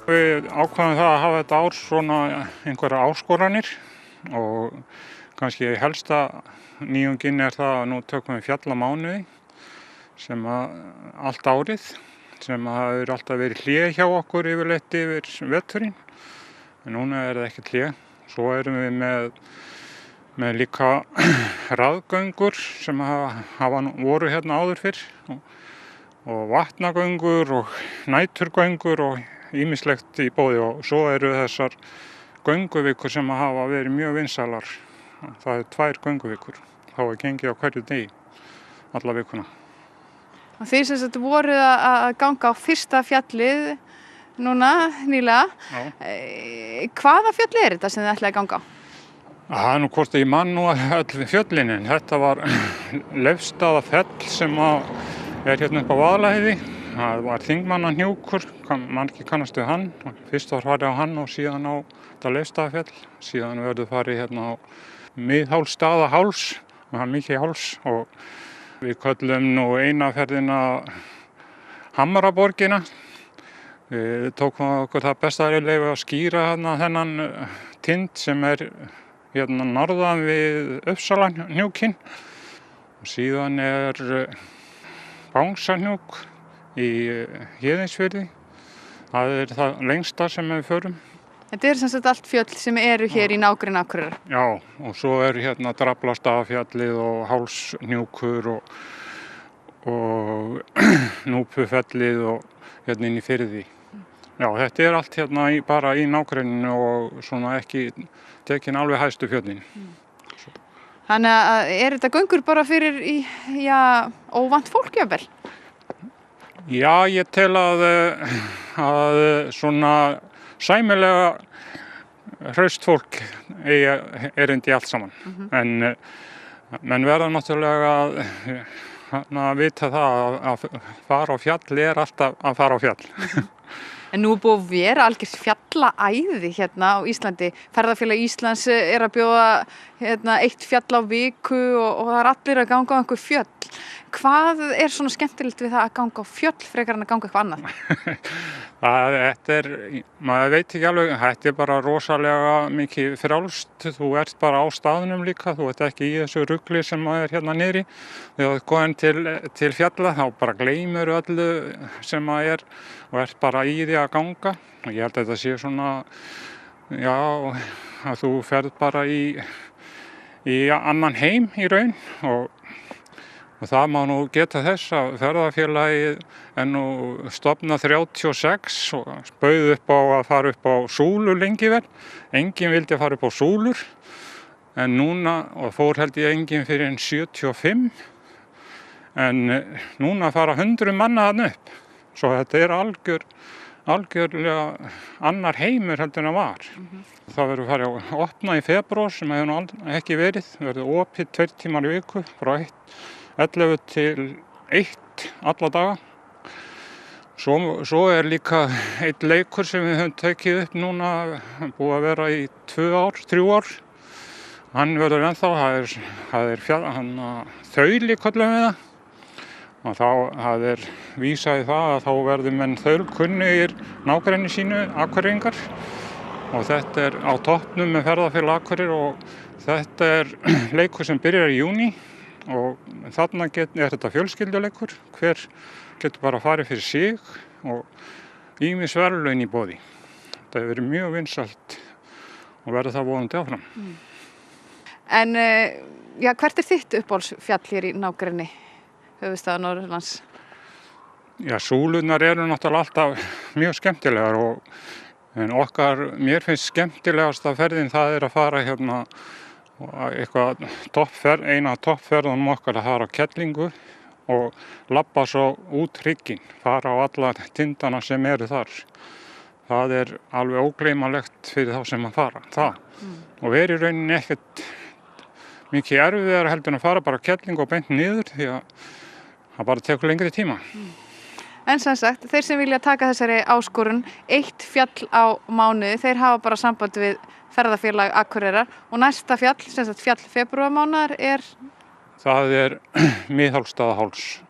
Við ákváðum það að hafa þetta ár svona einhverja áskoranir og kannski helsta nýjungin það að nú tökum við fjallamánuði sem að allt árið sem að hefur alltaf verið hlé hjá okkur yfirleitt yfir veturinn. En núna það ekki hlé. Svo erum við með líka raðgöngur sem voru hérna áður fyrr og vatnagöngur og næturgöngur og ýmislegt í boði og svo eru þessar gönguvikur sem hafa verið mjög vinsælar. Það 2 gönguvikur. Þá gengið á hverju degi, alla vikuna. Og þið sem sagt voruð að ganga á fyrsta fjallið núna nýlega. Hvaða fjall þetta sem þið ætlaði að ganga á? Það nú hvort ég man nú öll fjöllin en þetta var Leifsstaðafell sem hérna upp á Vaðlaheiði. Það var Þingmannahnjúkur, margir kannast við hann. Fyrst var farið á hann og síðan á þetta Leifsstaðafell. Síðan verður farið hérna á Miðhálsstaðaháls, það er mikið háls og við köllum nú eina ferðina Hamraborgina. Við tókum okkur það besta leyfi að skýra þennan tind sem hérna norðan við Uppsalahnjúkinn. Og síðan Bangsahnjúk í Héðinsfirði. Það það lengsta sem við förum. Þetta sem sagt allt fjöll sem eru hér í nágrenni Akureyrar. Já, og svo hérna Draflastaðafjallið og Hálshnjúkur og Núpufellið og hérna inn í firði. Já, þetta allt hérna bara í nágrenninu og svona ekki tekin alveg hæstu fjöllin. Þannig að þetta göngur bara fyrir óvant fólk jafnvel? Já, ég tel að svona sæmilega hraust fólk erindi allt saman. En menn verða náttúrulega að vita það að fara á fjall alltaf að fara á fjall. En nú búið að vera algjört fjallaæði hérna á Íslandi. Ferðafélag Íslands að bjóða 1 fjall á viku og það allir að ganga á einhver fjöll. Hvað svona skemmtilegt við það að ganga á fjöll frekar en að ganga eitthvað annað? Maður veit ekki alveg, þetta bara rosalega mikið frjálst. Þú ert bara á staðnum líka, þú ert ekki í þessu rugli sem hérna niðri. Þegar þú komin til fjalla þá bara gleymir öllu sem og ert bara í því að ganga. Og ég held að þetta sé svona, að þú ferð bara í annan heim í raun og það má nú geta þess að ferðafélagið nú stofnað 36 og bauð upp á að fara upp á súlur lengi vel. Enginn vildi fara upp á súlur en núna, og fór held ég enginn fyrir 75, en núna fara 100 manna þarna upp. Svo þetta algjörlega annar heimur heldur en það var. Það verður farið að opna í febrúar sem hefur nú ekki verið. Það verður opið 2 tímar í viku frá 11 til 1 alla daga. Svo líka einn leikur sem við höfum tekið upp núna, búið að vera í 2 ár, 3 ár. Hann verður ennþá, þauli köllum við það. Og þá vísað í það að þá verður menn þaulkunnugir nágrenni sínu, Akureyringar. Og þetta á toppnum með ferðafélag Akureyrar og þetta leikur sem byrjar í júní og þarna þetta fjölskylduleikur. Hver getur bara farið fyrir sig og ýmis verðlaun í boði. Þetta hefur verið mjög vinsælt og verður það vonandi áfram. En hvert þitt uppáhaldsfjall hér í nágrenni höfuðstaðar Norðurlands? Súlurnar eru náttúrulega alltaf mjög skemmtilegar en mér finnst skemmtilegasta ferðin það að fara hérna eina af toppferðunum okkar að fara á Kellingu og labba svo út hrygginn, fara á alla tindana sem eru þar. Það alveg ógleymanlegt fyrir þá sem að fara það. Og verið í rauninni ekkert mikið erfiðara heldur en að fara bara á Kellingu og beint niður því að það bara tekur lengri tíma. En sem sagt, þeir sem vilja taka þessari áskorun 1 fjall á mánuði, þeir hafa bara samband við ferðafélag Akureyrar og næsta fjall, sem sagt fjall febrúarmánaðar Það Miðhálsstaðaháls.